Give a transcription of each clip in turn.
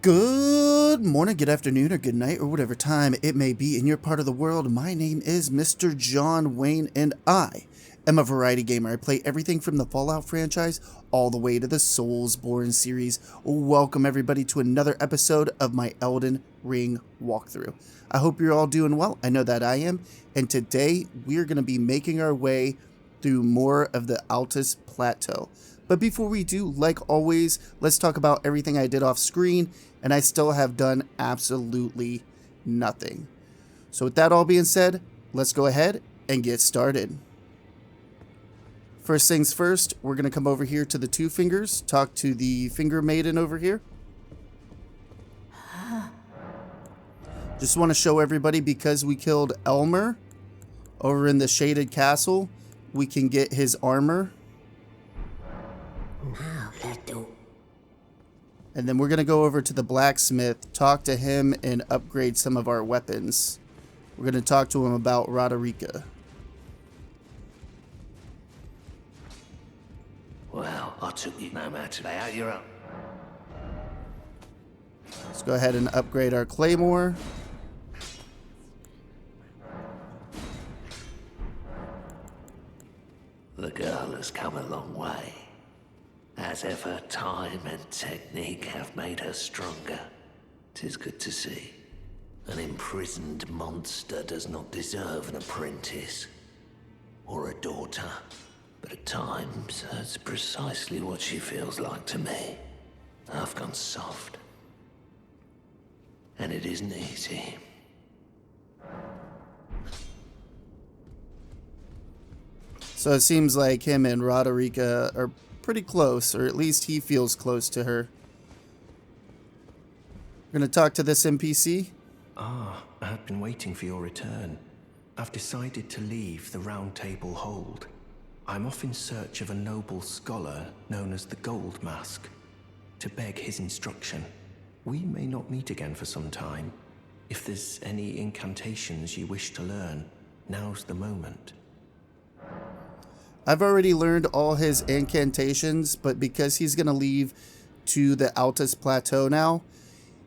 Good morning, good afternoon, or good night, or whatever time it may be in your part of the world. My name is Mr. John Wayne, and I am a variety gamer. I play everything from the Fallout franchise all the way to the Soulsborne series. Welcome, everybody, to another episode of my Elden Ring walkthrough. I hope you're all doing well. I know that I am, and today we're going to be making our way through more of the Altus Plateau. But before we do, like always, let's talk about everything I did off screen, and I still have done absolutely nothing. So with that all being said, let's go ahead and get started. First things first, we're going to come over here to the Two Fingers, talk to the Finger Maiden over here. Just want to show everybody, because we killed Elmer over in the Shaded Castle, we can get his armor. And then we're going to go over to the blacksmith, talk to him, and upgrade some of our weapons. We're going to talk to him about Roderica. Well, I took you no matter how you're up. Let's go ahead and upgrade our claymore. The girl has come a long way. As ever, time and technique have made her stronger. 'Tis good to see. An imprisoned monster does not deserve an apprentice. Or a daughter. But at times, that's precisely what she feels like to me. I've gone soft. And it isn't easy. So it seems like him and Roderica are pretty close, or at least he feels close to her. We're going to talk to this NPC. I had been waiting for your return. I've decided to leave the Round Table Hold. I'm off in search of a noble scholar known as the Gold Mask, to beg his instruction. We may not meet again for some time. If there's any incantations you wish to learn, now's the moment. I've already learned all his incantations, but because he's going to leave to the Altus Plateau now,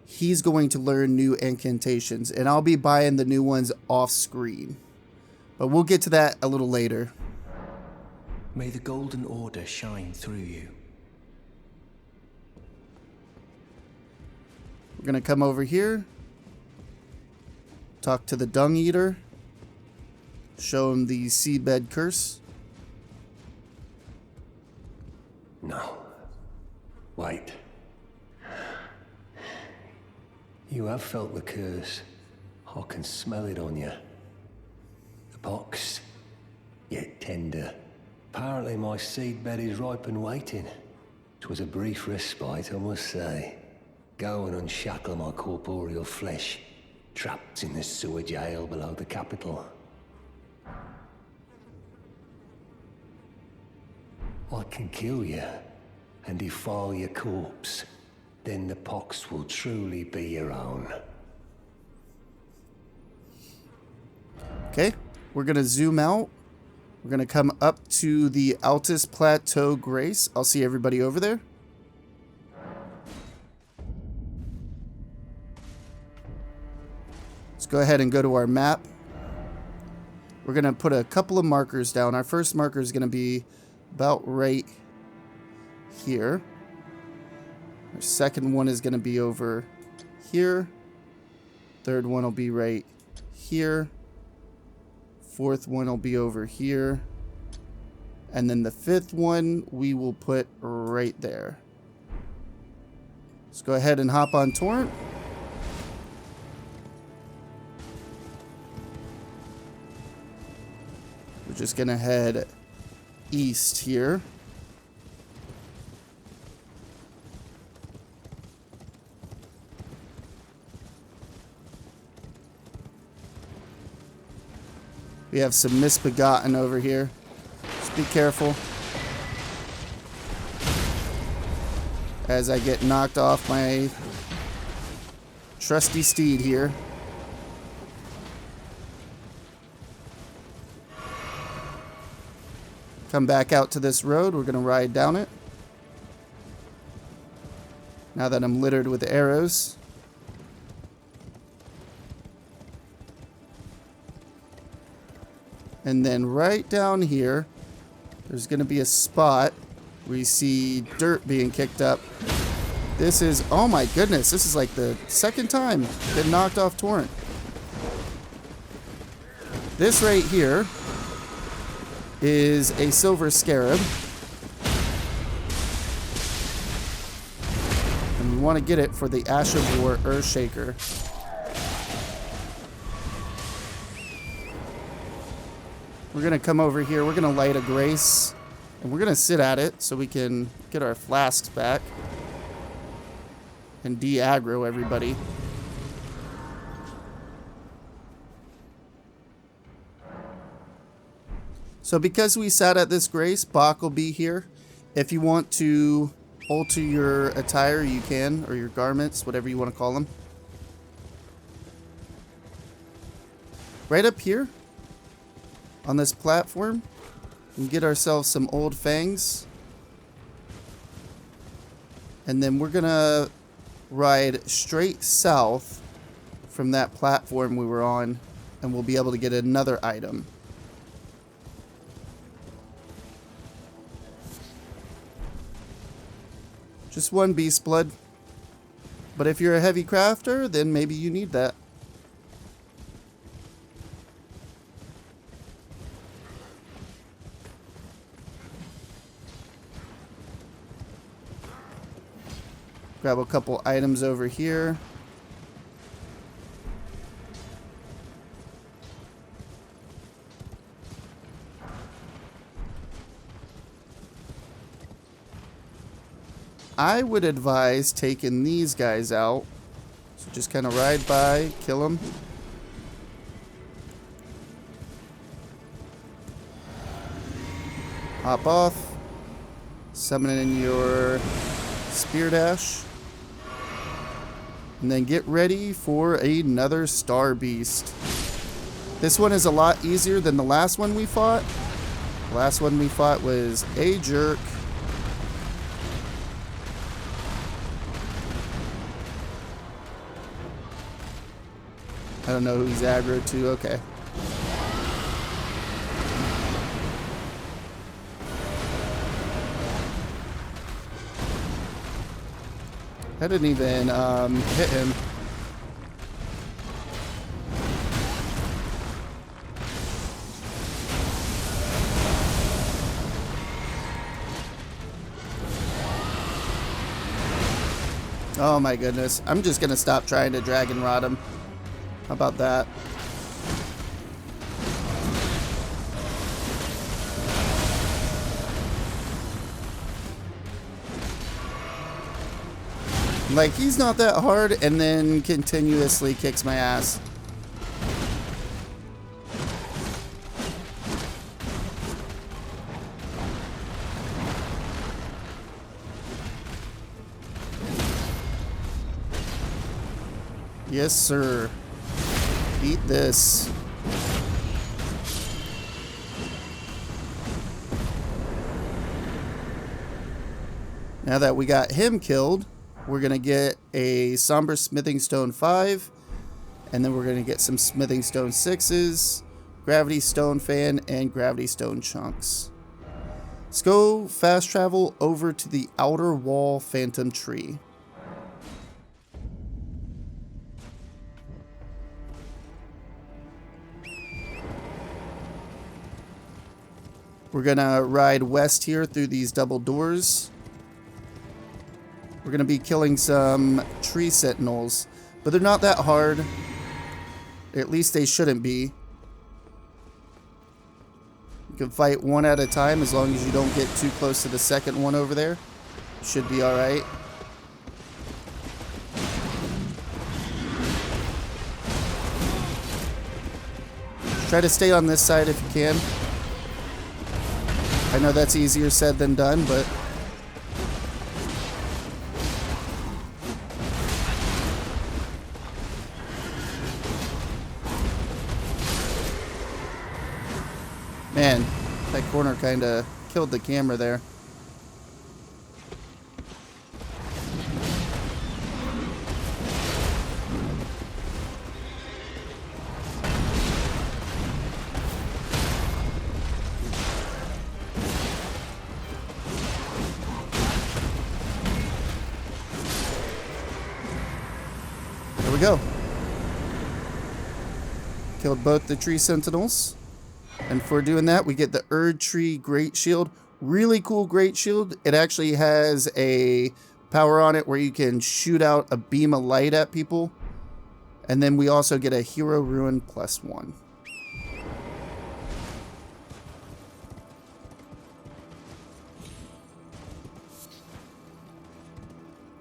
he's going to learn new incantations, and I'll be buying the new ones off screen. But we'll get to that a little later. May the Golden Order shine through you. We're going to come over here, talk to the Dung Eater, show him the Seedbed Curse. No. Wait. You have felt the curse. I can smell it on you. The box, yet tender. Apparently my seedbed is ripe and waiting. 'Twas a brief respite, I must say. Go and unshackle my corporeal flesh, trapped in the sewer jail below the capital. I can kill you and defile your corpse. Then the pox will truly be your own. Okay, we're going to zoom out. We're going to come up to the Altus Plateau Grace. I'll see everybody over there. Let's go ahead and go to our map. We're going to put a couple of markers down. Our first marker is going to be about right here. Our second one is going to be over here. Third one will be right here. Fourth one will be over here. And then the fifth one we will put right there. Let's go ahead and hop on Torrent. We're just going to head east here. We have some misbegotten over here. Just be careful as I get knocked off my trusty steed here. Come back out to this road. We're going to ride down it. Now that I'm littered with arrows. And then right down here, there's going to be a spot where you see dirt being kicked up. This is, oh my goodness, this is like the second time getting knocked off torrent. This right here is a silver scarab. And we want to get it for the Ash of War Earthshaker. We're going to come over here, we're going to light a grace, and we're going to sit at it so we can get our flasks back and de-aggro everybody. So because we sat at this grace, Bach will be here. If you want to alter your attire, you can, or your garments, whatever you want to call them. Right up here, on this platform, we can get ourselves some old fangs. And then we're gonna ride straight south from that platform we were on, and we'll be able to get another item. Just one beast blood. But if you're a heavy crafter, then maybe you need that. Grab a couple items over here. I would advise taking these guys out. So just kind of ride by, kill them. Hop off. Summon in your spear dash. And then get ready for another star beast. This one is a lot easier than the last one we fought. The last one we fought was a jerk. I don't know who he's aggro to. Okay. I didn't even hit him. Oh my goodness. I'm just gonna stop trying to dragon rod him. How about that? Like, he's not that hard, and then continuously kicks my ass. Yes, sir. Eat this. Now that we got him killed, we're going to get a Somber Smithing Stone 5, and then we're going to get some Smithing Stone 6s, Gravity Stone Fan, and Gravity Stone Chunks. Let's go fast travel over to the Outer Wall Phantom Tree. We're going to ride west here through these double doors. We're going to be killing some tree sentinels, but they're not that hard. At least they shouldn't be. You can fight one at a time as long as you don't get too close to the second one over there. Should be alright. Try to stay on this side if you can. I know that's easier said than done, but... Man, that corner kind of killed the camera there. There we go. Killed both the tree sentinels. And for doing that, we get the Erd Tree Great Shield. Really cool Great Shield. It actually has a power on it where you can shoot out a beam of light at people. And then we also get a Hero Ruin +1.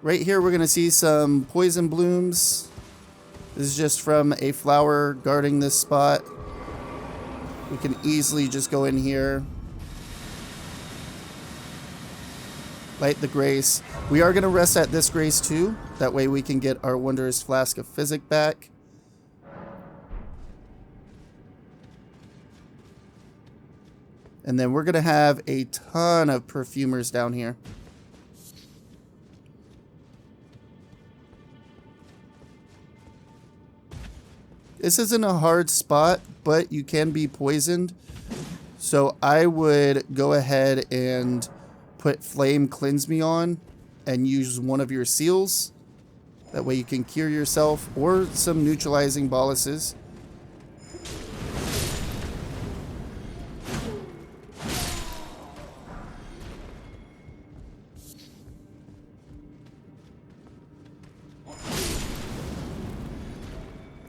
Right here, we're going to see some poison blooms. This is just from a flower guarding this spot. We can easily just go in here. Light the grace. We are going to rest at this grace too. That way we can get our Wondrous Flask of Physic back. And then we're going to have a ton of perfumers down here. This isn't a hard spot, but you can be poisoned. So I would go ahead and put Flame Cleanse Me on and use one of your seals. That way you can cure yourself or some neutralizing boluses.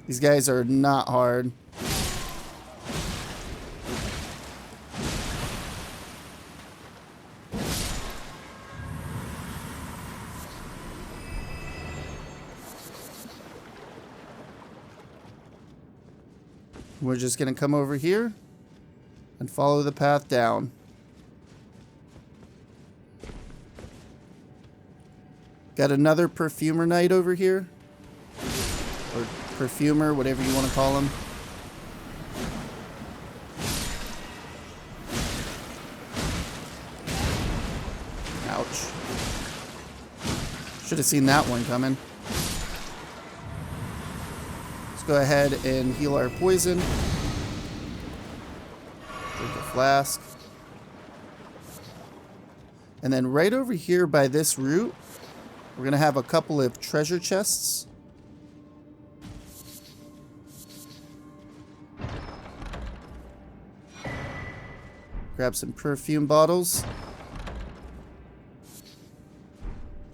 These guys are not hard. We're just going to come over here and follow the path down. Got another Perfumer Knight over here. Or Perfumer, whatever you want to call him. Ouch. Should have seen that one coming. Let's go ahead and heal our poison. Drink a flask. And then right over here by this root, we're going to have a couple of treasure chests. Grab some perfume bottles.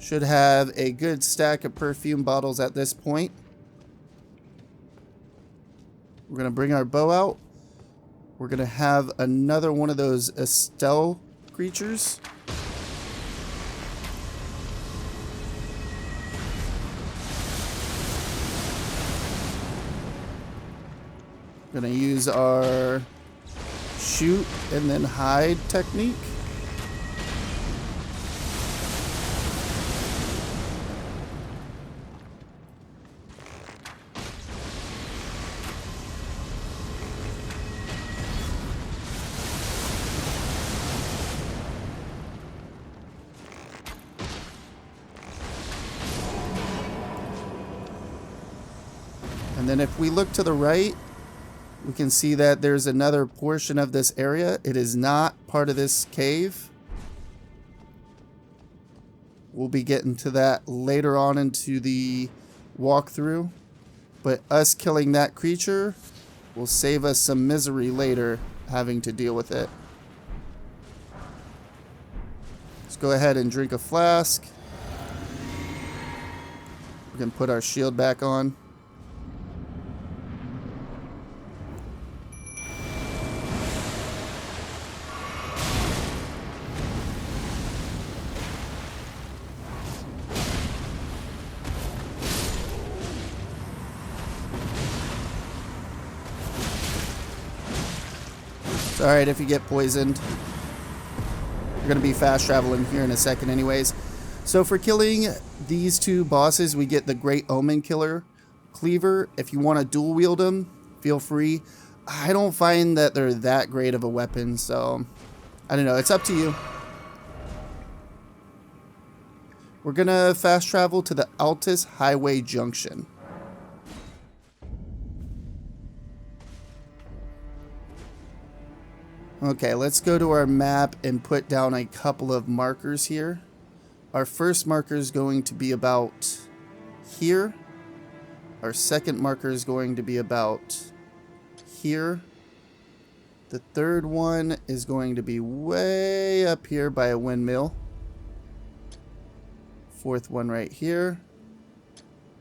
Should have a good stack of perfume bottles at this point. We're going to bring our bow out. We're going to have another one of those Estelle creatures. Going to use our shoot and then hide technique. And then if we look to the right, we can see that there's another portion of this area. It is not part of this cave. We'll be getting to that later on into the walkthrough. But us killing that creature will save us some misery later having to deal with it. Let's go ahead and drink a flask. We can put our shield back on. Alright, if you get poisoned, you're going to be fast traveling here in a second anyways. So for killing these two bosses, we get the Great Omen Killer Cleaver. If you want to dual wield them, feel free. I don't find that they're that great of a weapon, so I don't know. It's up to you. We're going to fast travel to the Altus Highway Junction. Okay, let's go to our map and put down a couple of markers here. Our first marker is going to be about here. Our second marker is going to be about here. The third one is going to be way up here by a windmill. Fourth one right here.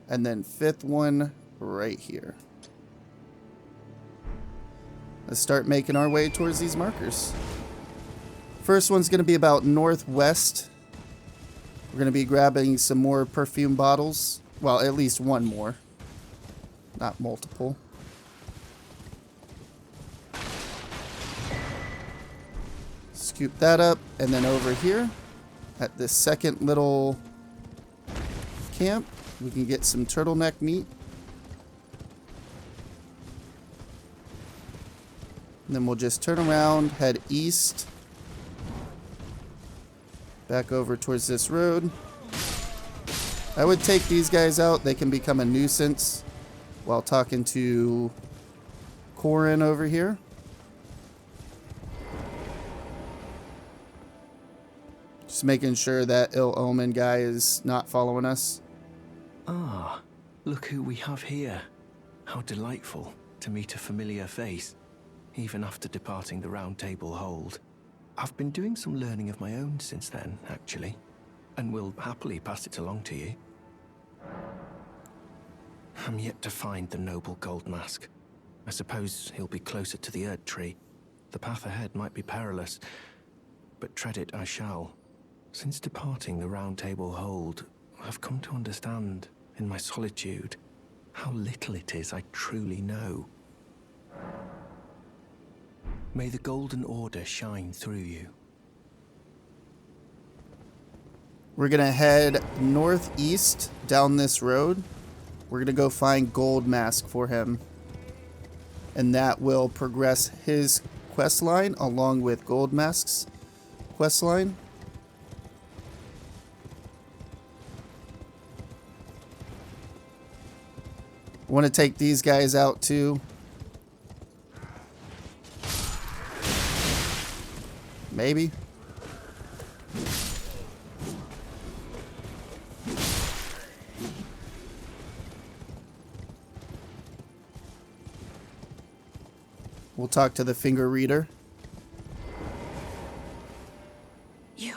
And then fifth one right here. Let's start making our way towards these markers. First one's going to be about northwest. We're going to be grabbing some more perfume bottles. Well, at least one more. Not multiple. Scoop that up, and then over here at this second little camp, we can get some turtleneck meat. And then we'll just turn around, head east, back over towards this road. I would take these guys out. They can become a nuisance while talking to Corin over here. Just making sure that ill omen guy is not following us. Ah, look who we have here. How delightful to meet a familiar face, even after departing the Round Table Hold. I've been doing some learning of my own since then, actually, and will happily pass it along to you. I'm yet to find the noble gold mask. I suppose he'll be closer to the Erd Tree. The path ahead might be perilous, but tread it I shall. Since departing the Round Table Hold, I've come to understand, in my solitude, how little it is I truly know. May the Golden Order shine through you. We're going to head northeast down this road. We're going to go find Gold Mask for him. And that will progress his quest line along with Gold Mask's quest line. I want to take these guys out too. Maybe. We'll talk to the finger reader. You,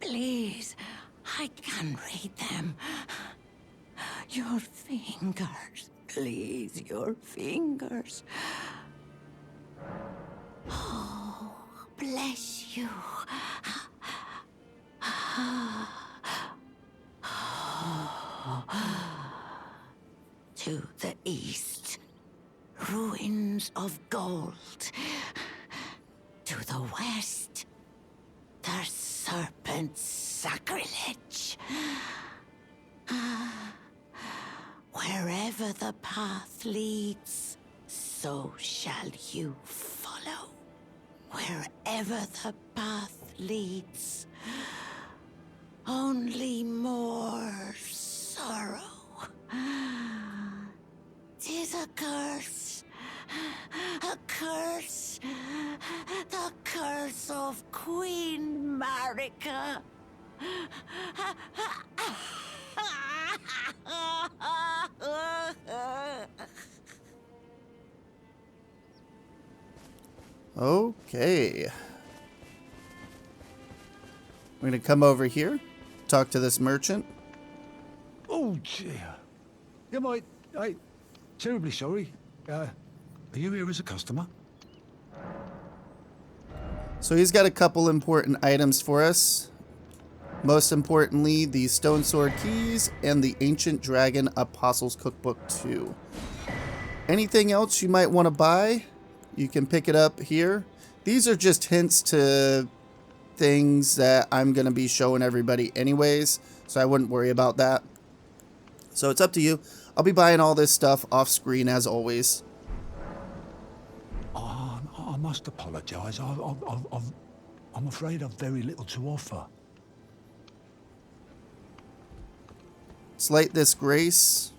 please, I can read them. Your fingers, please, your fingers. Oh, bless you. To the east, ruins of gold. To the west, the serpent's sacrilege. Wherever the path leads, so shall you follow. Wherever the path leads, only more sorrow. 'Tis a curse. A curse. The curse of Queen Marika. Okay. We're going to come over here, talk to this merchant. Oh dear. Yeah, mate, I'm terribly sorry. Are you here as a customer? So he's got a couple important items for us. Most importantly, the Stone Sword Keys and the Ancient Dragon Apostles Cookbook 2. Anything else you might want to buy, you can pick it up here. These are just hints to things that I'm going to be showing everybody anyways, so I wouldn't worry about that. So it's up to you. I'll be buying all this stuff off screen as always. I must apologise. I'm afraid I've very little to offer. Slight this grace.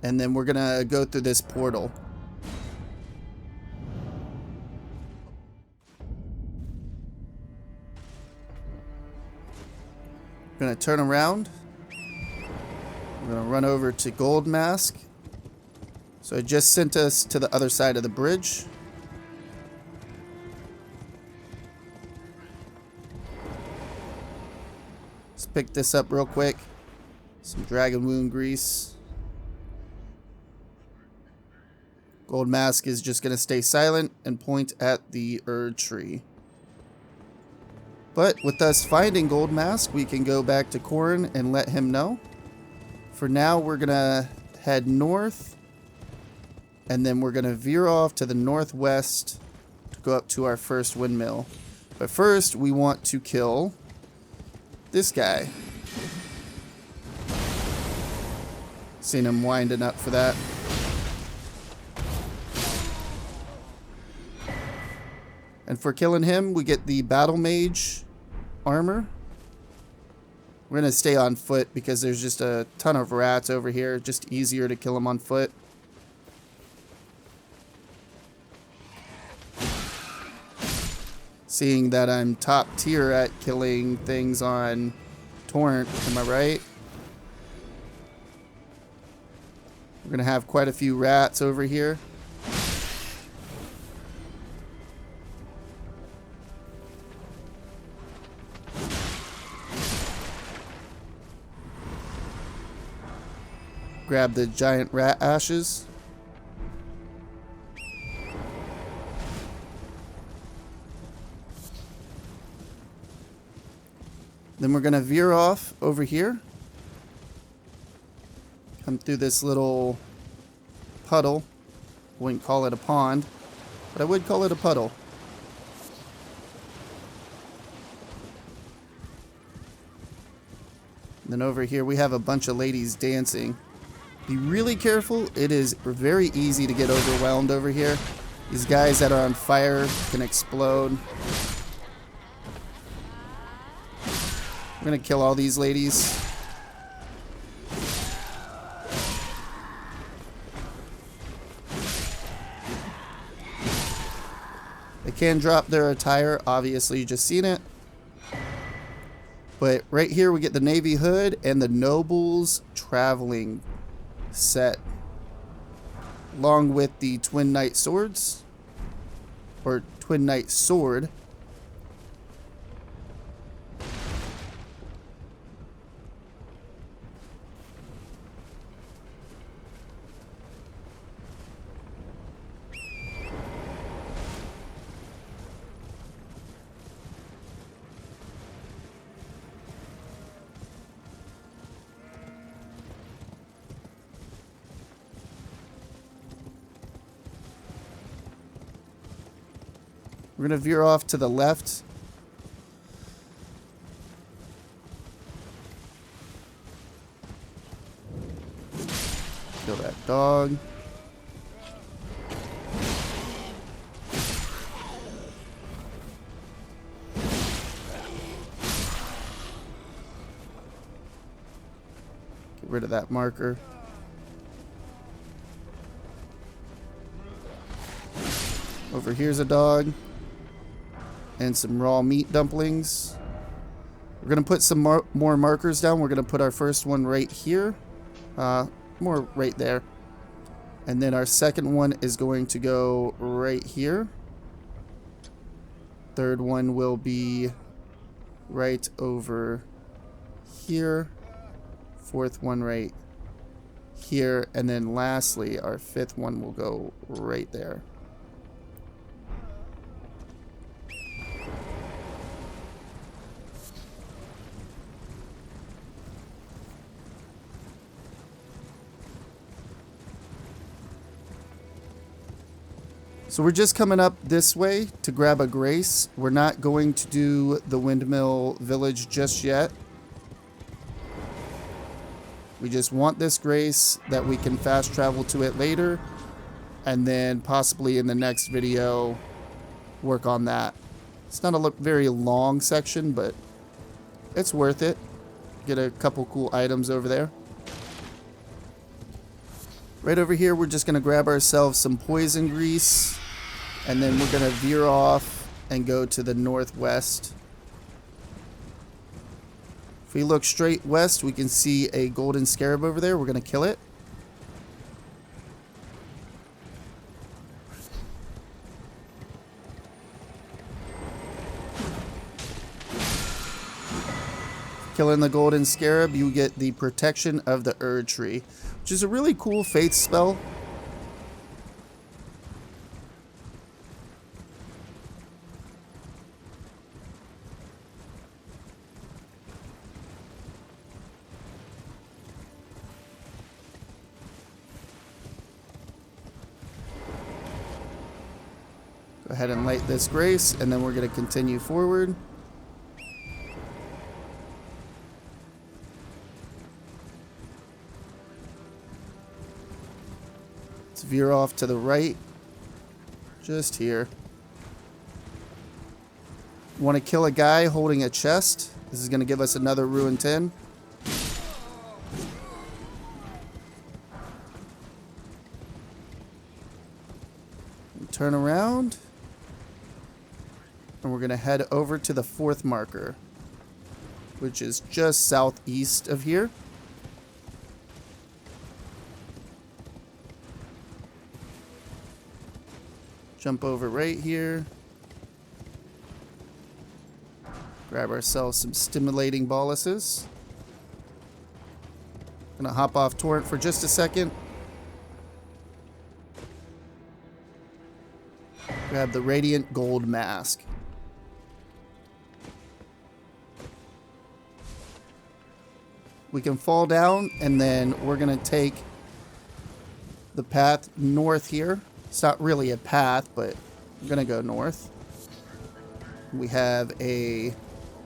And then we're gonna go through this portal. We're going to turn around. We're going to run over to Gold Mask. So it just sent us to the other side of the bridge. Let's pick this up real quick. Some dragon wound grease. Gold Mask is just going to stay silent and point at the Erd tree. But with us finding Gold Mask, we can go back to Corin and let him know. For now, we're going to head north. And then we're going to veer off to the northwest to go up to our first windmill. But first, we want to kill this guy. Seen him winding up for that. And for killing him, we get the Battle Mage armor. We're going to stay on foot because there's just a ton of rats over here. Just easier to kill them on foot. Seeing that I'm top tier at killing things on Torrent, am I right? We're going to have quite a few rats over here. Grab the giant rat ashes. Then we're going to veer off over here. Come through this little puddle. Wouldn't call it a pond, but I would call it a puddle. And then over here we have a bunch of ladies dancing. Be really careful. It is very easy to get overwhelmed over here. These guys that are on fire can explode. I'm gonna kill all these ladies. They can drop their attire, obviously you just seen it. But right here we get the Navy Hood and the Noble's Traveling set. Along with the Twin Knight Swords. Or Twin Knight Sword. We're going to veer off to the left. Kill that dog. Get rid of that marker. Over here's a dog. And some raw meat dumplings. We're going to put some more markers down. We're going to put our first one right here. More right there. And then our second one is going to go right here. Third one will be right over here. Fourth one right here. And then lastly, our fifth one will go right there. So we're just coming up this way to grab a grace. We're not going to do the Windmill village just yet. We just want this grace that we can fast travel to it later. And then possibly in the next video, work on that. It's not a very long section, but it's worth it. Get a couple cool items over there. Right over here, we're just going to grab ourselves some poison grease. And then we're going to veer off and go to the northwest. we look straight west, we can see a golden scarab over there. We're going to kill it. Killing the golden scarab, you get the protection of the Erd tree, which is a really cool faith spell. Go ahead and light this grace, and then we're going to continue forward. Let's veer off to the right, just here. Want to kill a guy holding a chest. This is going to give us another ruined tin. Turn around. And we're going to head over to the 4th marker, which is just southeast of here. Jump over right here. Grab ourselves some stimulating boluses. Gonna hop off torrent for just a second. Grab the radiant gold mask. We can fall down, and then we're gonna take the path north here. It's not really a path, but I'm gonna go north. We have a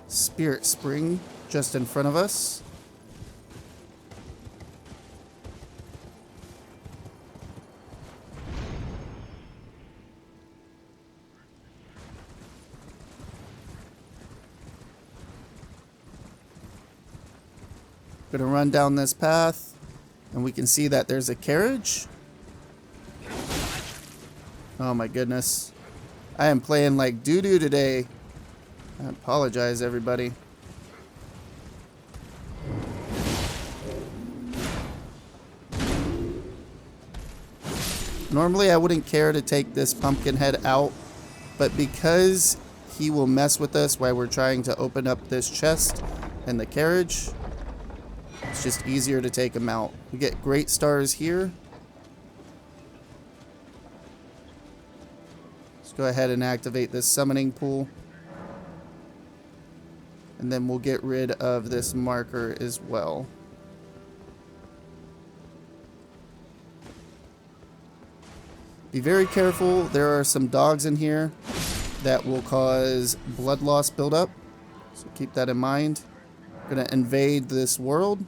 spirit spring just in front of us. Gonna run down this path, and we can see that there's a carriage. Oh my goodness. I am playing like doo-doo today. I apologize, everybody. Normally I wouldn't care to take this pumpkin head out, but because he will mess with us while we're trying to open up this chest and the carriage, it's just easier to take him out. We get great stars here. Let's go ahead and activate this summoning pool. And then we'll get rid of this marker as well. Be very careful. There are some dogs in here that will cause blood loss buildup. So keep that in mind. We're going to invade this world.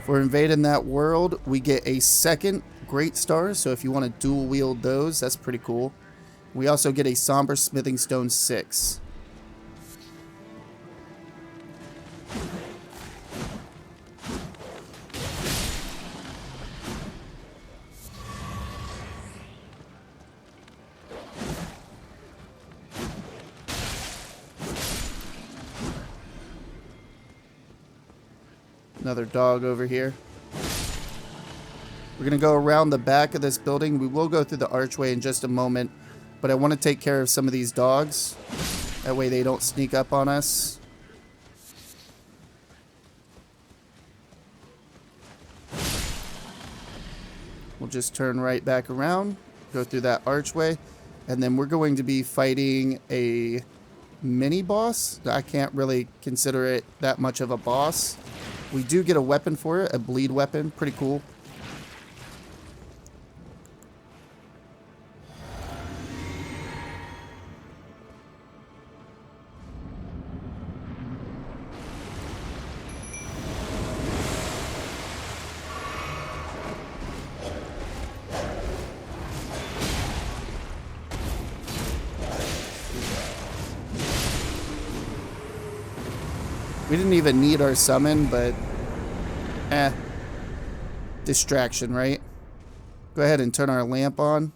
For invading that world, we get a second great star, so if you want to dual wield those, that's pretty cool. We also get a somber smithing stone 6. Another dog over here. We're going to go around the back of this building. We will go through the archway in just a moment, but I want to take care of some of these dogs. That way they don't sneak up on us. We'll just turn right back around, go through that archway, and then we're going to be fighting a mini boss. I can't really consider it that much of a boss. We do get a weapon for it, a bleed weapon. Pretty cool. We didn't even need our summon, but distraction, right? Go ahead and turn our lamp on.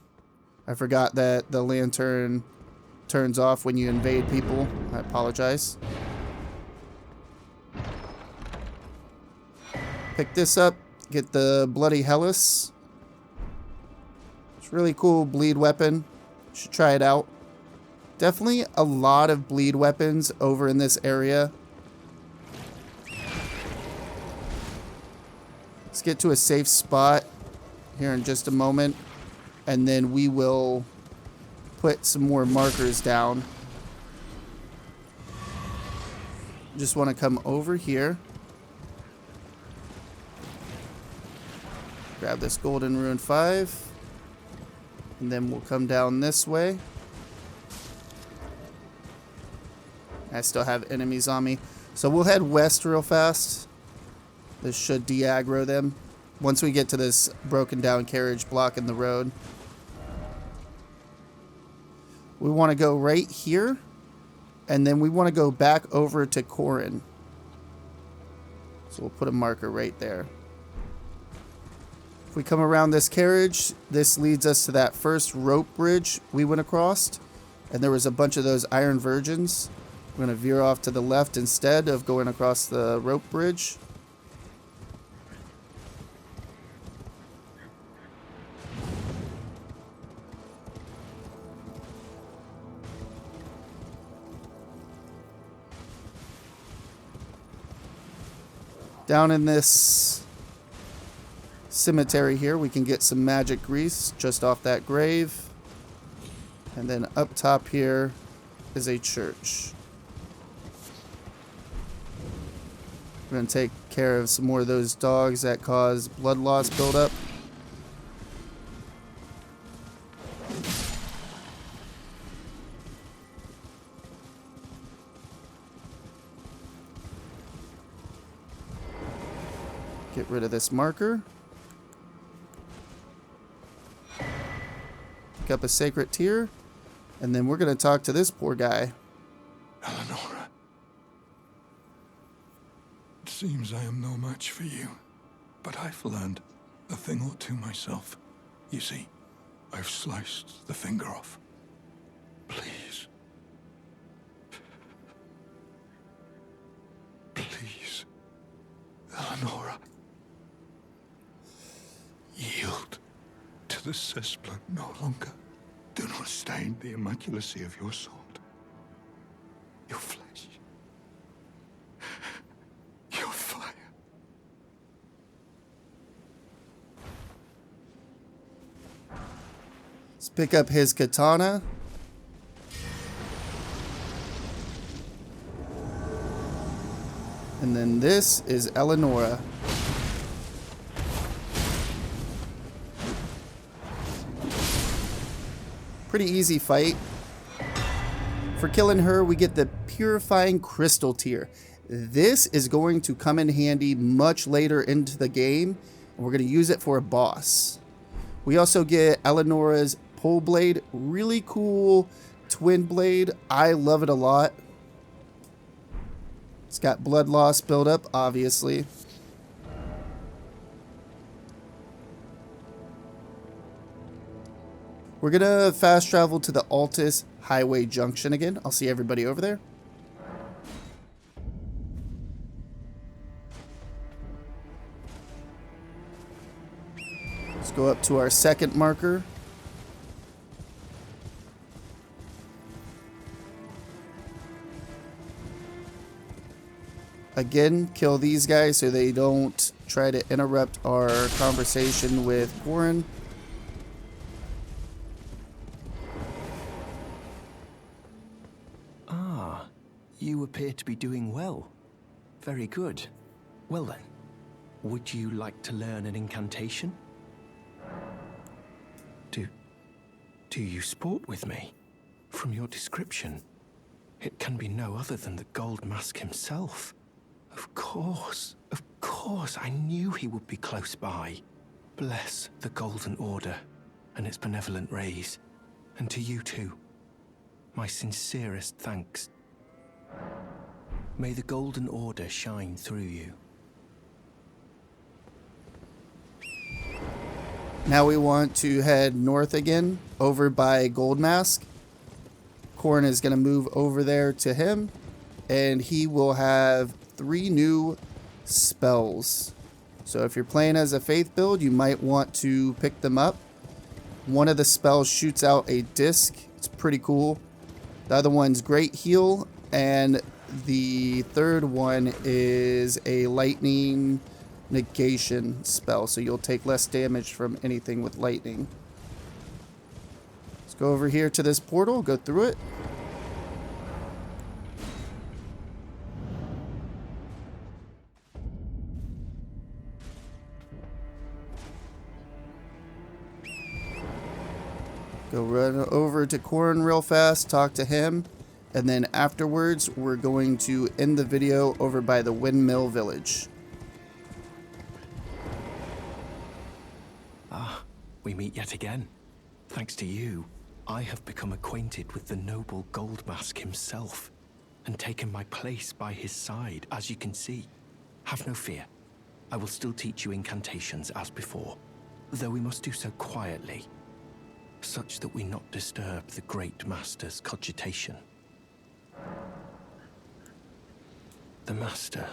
I forgot that the lantern turns off when you invade people. I apologize. Pick this up. Get the Bloody Hellas. It's a really cool bleed weapon. You should try it out. Definitely a lot of bleed weapons over in this area. Let's get to a safe spot here in just a moment, and then we will put some more markers down. Just want to come over here. Grab this Golden Rune 5. And then we'll come down this way. I still have enemies on me. So we'll head west real fast. This should de-aggro them. Once we get to this broken down carriage blocking the road. We want to go right here. And then we want to go back over to Corin. So we'll put a marker right there. If we come around this carriage, this leads us to that first rope bridge we went across. And there was a bunch of those iron virgins. We're going to veer off to the left instead of going across the rope bridge. Down in this cemetery here, we can get some magic grease just off that grave. And then up top here is a church. We're going to take care of some more of those dogs that cause blood loss buildup. Get rid of this marker. Pick up a sacred tear. And then we're going to talk to this poor guy. Eleonora. It seems I am no match for you, but I've learned a thing or two myself. You see, I've sliced the finger off. Please. Please, Eleonora. Yield to the cessplant no longer. Do not stain the immaculacy of your sword, your flesh, your fire. Let's pick up his katana. And then this is Eleonora. Pretty easy fight. For killing her, we get the Purifying Crystal Tear. This is going to come in handy much later into the game, and we're going to use it for a boss. We also get Eleonora's Pole Blade. Really cool twin blade. I love it a lot. It's got blood loss buildup, obviously. We're going to fast travel to the Altus Highway Junction again. I'll see everybody over there. Let's go up to our second marker. Again, kill these guys so they don't try to interrupt our conversation with Corin. You appear to be doing well. Very good. Well then, would you like to learn an incantation? Do you sport with me? From your description, it can be no other than the Gold Mask himself. Of course, I knew he would be close by. Bless the Golden Order and its benevolent rays, and to you too, my sincerest thanks. May the Golden Order shine through you. Now we want to head north again, over by Gold Mask. Corn is going to move over there to him, and he will have 3 new spells. So if you're playing as a faith build, you might want to pick them up. One of the spells shoots out a disc. It's pretty cool. The other one's Great Heal, and the third one is a lightning negation spell, so you'll take less damage from anything with lightning. Let's go over here to this portal, go through it. Go run over to Corn real fast, talk to him, and then afterwards we're going to end the video over by the Windmill village. We meet yet again. Thanks to you, I have become acquainted with the noble Gold Mask himself, and taken my place by his side, as you can see. Have no fear. I will still teach you incantations as before, though we must do so quietly, such that we not disturb the Great Master's cogitation. The Master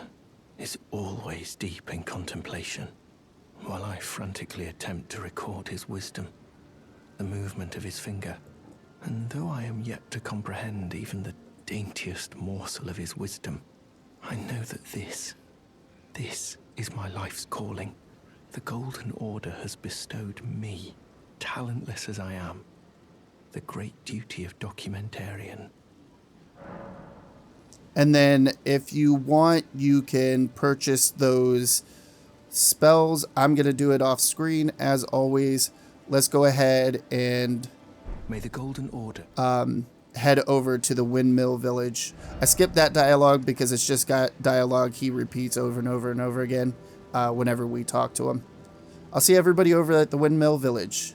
is always deep in contemplation, while I frantically attempt to record his wisdom, the movement of his finger. And though I am yet to comprehend even the daintiest morsel of his wisdom, I know that this is my life's calling. The Golden Order has bestowed me, talentless as I am, the great duty of documentarian. And then if you want, you can purchase those spells. I'm going to do it off screen as always. Let's go ahead and May the Golden Order head over to the Windmill village. I skipped that dialogue because it's just got dialogue he repeats over and over and over again whenever we talk to him. I'll see everybody over at the Windmill village.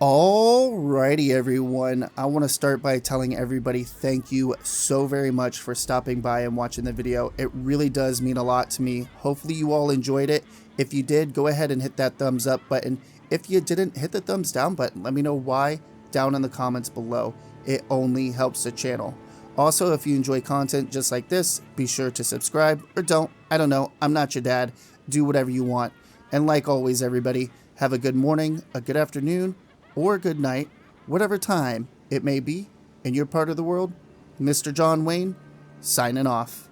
Alrighty, everyone. I want to start by telling everybody thank you so very much for stopping by and watching the video. It really does mean a lot to me. Hopefully you all enjoyed it. If you did, go ahead and hit that thumbs up button. If you didn't, hit the thumbs down button. Let me know why down in the comments below. It only helps the channel. Also, if you enjoy content just like this, be sure to subscribe, or don't. I don't know. I'm not your dad. Do whatever you want. And like always, everybody, have a good morning, a good afternoon, or good night, whatever time it may be in your part of the world. Mr. John Wayne, signing off.